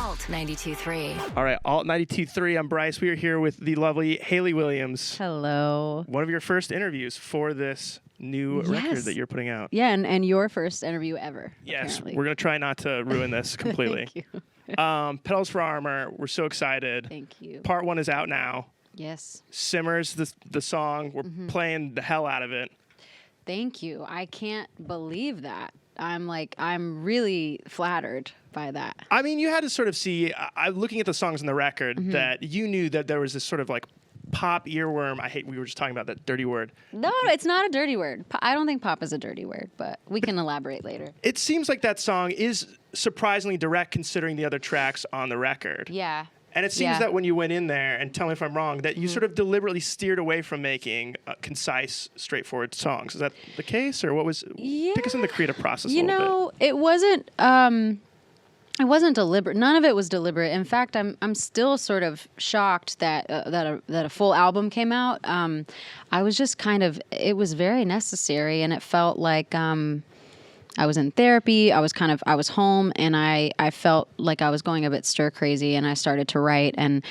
Alt 92.3. All right, Alt 92.3. I'm Bryce. We are here with the lovely Hayley Williams. Hello. One of your first interviews for this new record that you're putting out. Yeah, and your first interview ever. Yes, apparently. we're going to try not to ruin this completely. Thank you. Petals For Armor. We're so excited. Thank you. Part 1 is out now. Yes. Simmers the song. We're playing the hell out of it. Thank you. I can't believe that. I'm really flattered by that. I mean, you had to sort of see, looking at the songs on the record, that you knew that there was this sort of like pop earworm. We were just talking about that dirty word. No, it's not a dirty word. I don't think pop is a dirty word, but we can elaborate later. It seems like that song is surprisingly direct considering the other tracks on the record. Yeah. And it seems that when you went in there, and tell me if I'm wrong, that you sort of deliberately steered away from making concise, straightforward songs. Is that the case, or what was? Yeah. Take us in the creative process. You a little know, it wasn't. It wasn't deliberate. None of it was deliberate. In fact, I'm still sort of shocked that a full album came out. I was just it was very necessary, and it felt like I was in therapy. I was home, and I felt like I was going a bit stir crazy, and I started to write. And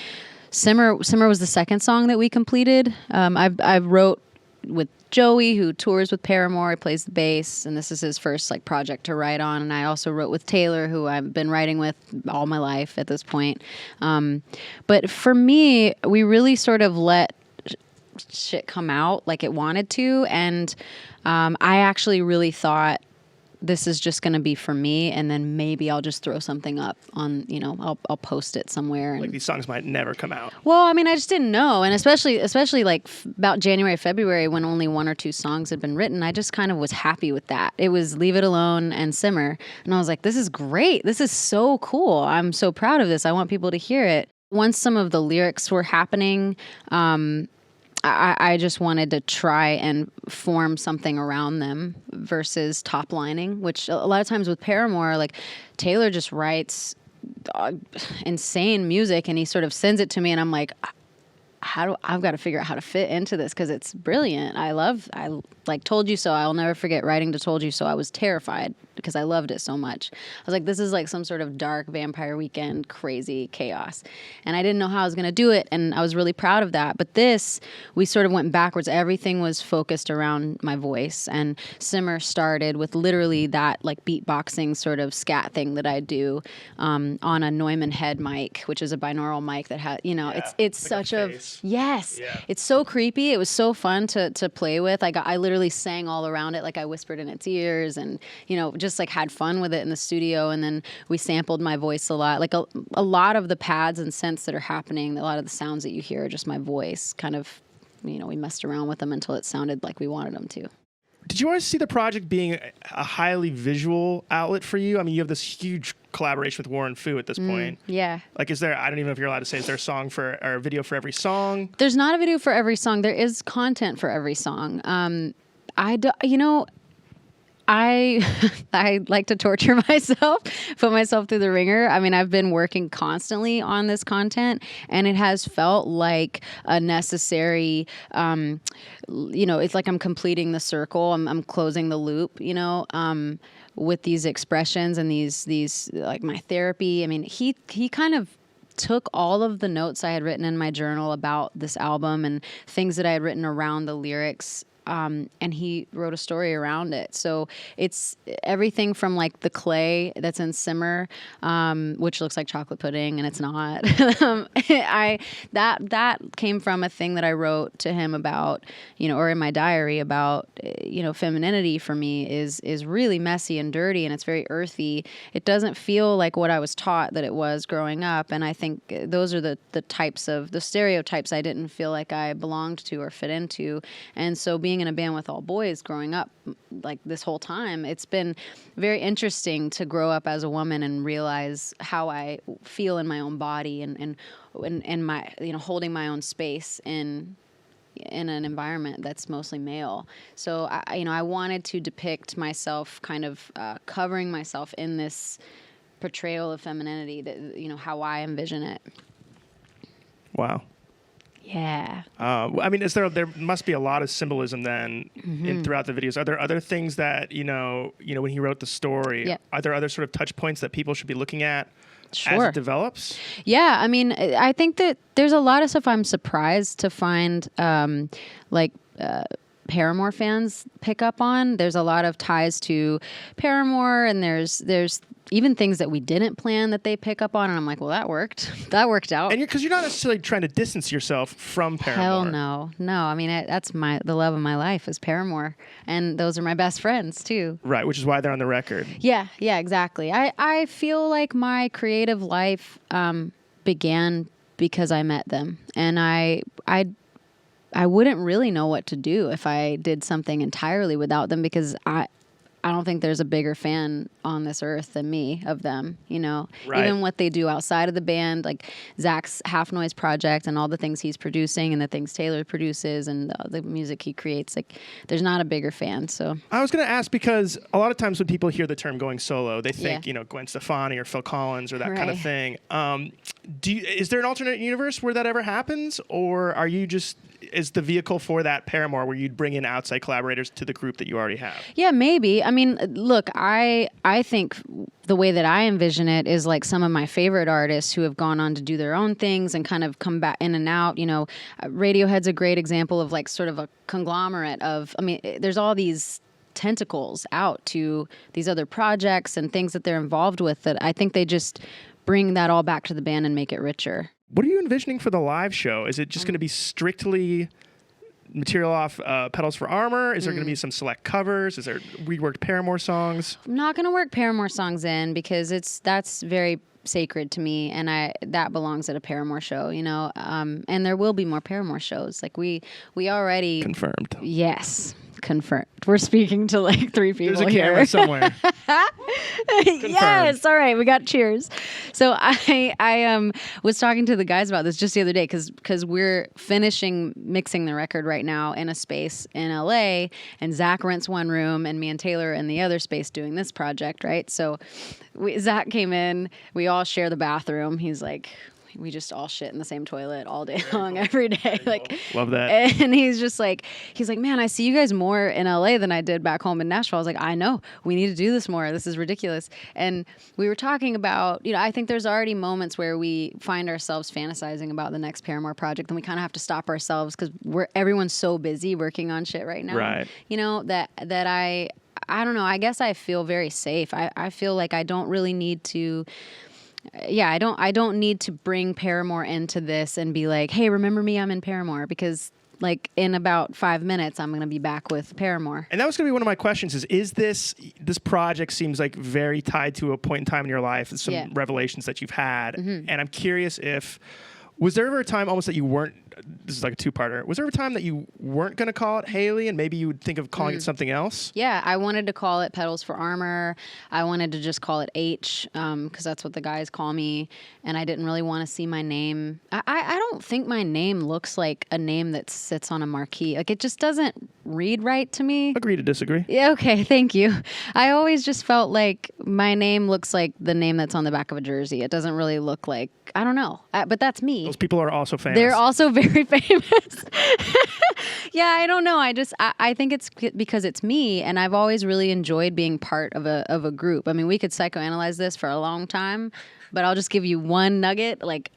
Simmer was the second song that we completed. I wrote with Joey, who tours with Paramore. He plays the bass, and this is his first project to write on. And I also wrote with Taylor, who I've been writing with all my life at this point. But for me, we really sort of let shit come out like it wanted to, and I actually really thought, this is just going to be for me, and then maybe I'll just throw something up on, I'll post it somewhere. like these songs might never come out. Well, I mean, I just didn't know, and especially about January, February, when only 1 or 2 songs had been written, I just kind of was happy with that. It was Leave It Alone and Simmer, and I was like, this is great. This is so cool. I'm so proud of this. I want people to hear it. Once some of the lyrics were happening, I just wanted to try and form something around them versus top lining, which a lot of times with Paramore, Taylor just writes insane music and he sort of sends it to me, and I'm like, I've got to figure out how to fit into this because it's brilliant. I Told You So. I'll never forget writing to Told You So. I was terrified because I loved it so much. I was like, this is like some sort of dark Vampire Weekend crazy chaos. And I didn't know how I was going to do it, and I was really proud of that. But this, we sort of went backwards. Everything was focused around my voice, and Simmer started with literally that beatboxing sort of scat thing that I do on a Neumann head mic, which is a binaural mic that has, it's such a yes. Yeah. It's so creepy. It was so fun to play with. I literally sang all around it. I whispered in its ears and, just had fun with it in the studio. And then we sampled my voice a lot. A lot of the pads and synths that are happening, a lot of the sounds that you hear are just my voice. Kind of, we messed around with them until it sounded like we wanted them to. Did you always see the project being a highly visual outlet for you? I mean, you have this huge collaboration with Warren Fu at this point. Yeah. Is there, I don't even know if you're allowed to say, is there a song or a video for every song? There's not a video for every song. There is content for every song. I like to torture myself, put myself through the ringer. I mean, I've been working constantly on this content, and it has felt like a necessary, it's like I'm completing the circle. I'm closing the loop, with these expressions and these my therapy. I mean, he kind of took all of the notes I had written in my journal about this album and things that I had written around the lyrics, and he wrote a story around it. So it's everything from the clay that's in Simmer, which looks like chocolate pudding, and it's not. That came from a thing that I wrote to him about, or in my diary about, femininity for me is really messy and dirty, and it's very earthy. It doesn't feel like what I was taught that it was growing up, and I think those are the types of the stereotypes I didn't feel like I belonged to or fit into. And so being in a band with all boys growing up this whole time, it's been very interesting to grow up as a woman and realize how I feel in my own body and my, holding my own space in an environment that's mostly male. So I wanted to depict myself kind of covering myself in this portrayal of femininity that, how I envision it. Wow. Yeah. I mean, there must be a lot of symbolism then throughout the videos. Are there other things that, when he wrote the story, are there other sort of touch points that people should be looking at as Sure. it develops? Yeah, I mean, I think that there's a lot of stuff I'm surprised to find, like Paramore fans pick up on. There's a lot of ties to Paramore, and there's even things that we didn't plan that they pick up on, and I'm like, well, that worked. That worked out. And because you're not necessarily trying to distance yourself from Paramore. Hell no, no. I mean, that's the love of my life is Paramore, and those are my best friends too. Right, which is why they're on the record. Yeah, exactly. I feel like my creative life began because I met them, and I wouldn't really know what to do if I did something entirely without them, because I don't think there's a bigger fan on this earth than me of them, you know. Right. Even what they do outside of the band, like Zach's Half Noise project and all the things he's producing and the things Taylor produces and the music he creates, like there's not a bigger fan. So I was going to ask, because a lot of times when people hear the term going solo, they think, Yeah. Gwen Stefani or Phil Collins or that kind of Right. thing. Is there an alternate universe where that ever happens, or are you just is the vehicle for that Paramore where you'd bring in outside collaborators to the group that you already have? yeah, maybe. I mean, look, I think the way that I envision it is like some of my favorite artists who have gone on to do their own things and kind of come back in and out. Radiohead's a great example of like sort of a conglomerate of, I mean, there's all these tentacles out to these other projects and things that they're involved with that I think they just bring that all back to the band and make it richer. What are you envisioning for the live show? Is it just going to be strictly material off Petals for Armor? Is there going to be some select covers? Is there reworked Paramore songs? I'm not going to work Paramore songs in because that's very sacred to me, and that belongs at a Paramore show, and there will be more Paramore shows. Like we already Confirmed. Yes. Confirmed. We're speaking to like 3 people There's a here. camera somewhere. Yes. All right. We got cheers. So I was talking to the guys about this just the other day because we're finishing mixing the record right now in a space in LA, and Zach rents one room and me and Taylor in the other space doing this project. Right. So Zach came in, we all share the bathroom. He's like, we just all shit in the same toilet all day long, every day. Like, love that. And he's like, man, I see you guys more in LA than I did back home in Nashville. I was like, I know, we need to do this more. This is ridiculous. And we were talking about, I think there's already moments where we find ourselves fantasizing about the next Paramore project, and we kind of have to stop ourselves because everyone's so busy working on shit right now. Right. That I don't know. I guess I feel very safe. I feel like I don't really need to. Yeah, I don't need to bring Paramore into this and be like, hey, remember me? I'm in Paramore, because like in about 5 minutes, I'm going to be back with Paramore. And that was going to be one of my questions is this project seems like very tied to a point in time in your life and some revelations that you've had. Mm-hmm. And I'm curious was there ever a time almost that you weren't, this is like a two-parter, was there ever a time that you weren't going to call it Hayley and maybe you would think of calling it something else? Yeah, I wanted to call it Petals for Armor. I wanted to just call it H, because that's what the guys call me. And I didn't really want to see my name. I don't think my name looks like a name that sits on a marquee. Like, it just doesn't read right to me. Agree to disagree. Yeah, okay, thank you. I always just felt like my name looks like the name that's on the back of a jersey. It doesn't really look like, I don't know, but that's me. Those people are also famous. They're also very famous. Yeah, I don't know. I think it's because it's me, and I've always really enjoyed being part of a group. I mean, we could psychoanalyze this for a long time, but I'll just give you one nugget. Like,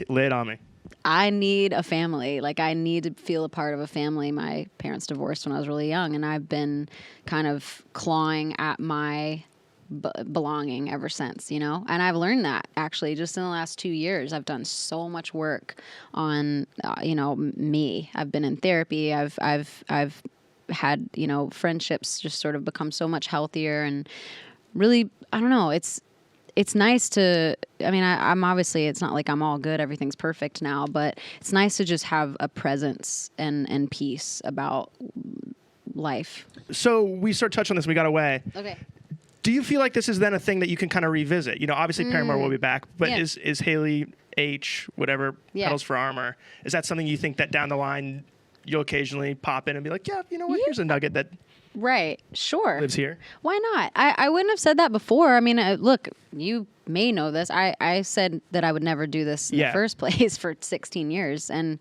lay it on me. I need a family. Like, I need to feel a part of a family. My parents divorced when I was really young, and I've been kind of clawing at my belonging ever since, and I've learned that actually just in the last 2 years. I've done so much work on, me. I've been in therapy. I've had, friendships just sort of become so much healthier, and really, I don't know. It's nice to, I'm obviously, it's not like I'm all good. Everything's perfect now, but it's nice to just have a presence and peace about life. So we sort of touched on this. We got away. Okay. Do you feel like this is then a thing that you can kind of revisit? Obviously Paramore will be back, but is Hayley H, whatever, Petals for Armor, is that something you think that down the line you'll occasionally pop in and be like, yeah, you know what, here's a nugget that right, sure, lives here? Why not? I wouldn't have said that before. I mean, look, you may know this. I said that I would never do this in the first place for 16 years, and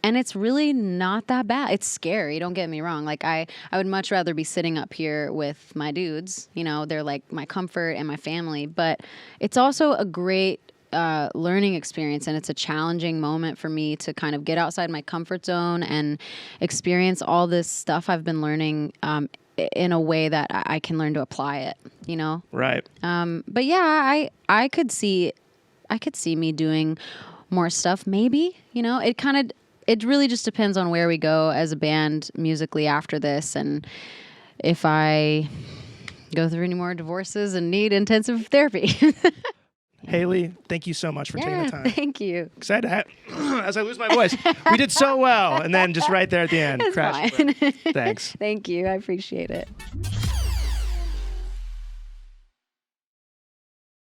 And it's really not that bad. It's scary, don't get me wrong. Like I would much rather be sitting up here with my dudes, you know, they're like my comfort and my family, but it's also a great learning experience, and it's a challenging moment for me to kind of get outside my comfort zone and experience all this stuff I've been learning in a way that I can learn to apply it, you know? Right. But yeah, I could see me doing more stuff, maybe, you know? It really just depends on where we go as a band musically after this, and if I go through any more divorces and need intensive therapy. Hayley, thank you so much for taking the time. Thank you. Excited to have, as I lose my voice. We did so well. And then just right there at the end, It's crash. fine. Thanks. Thank you. I appreciate it.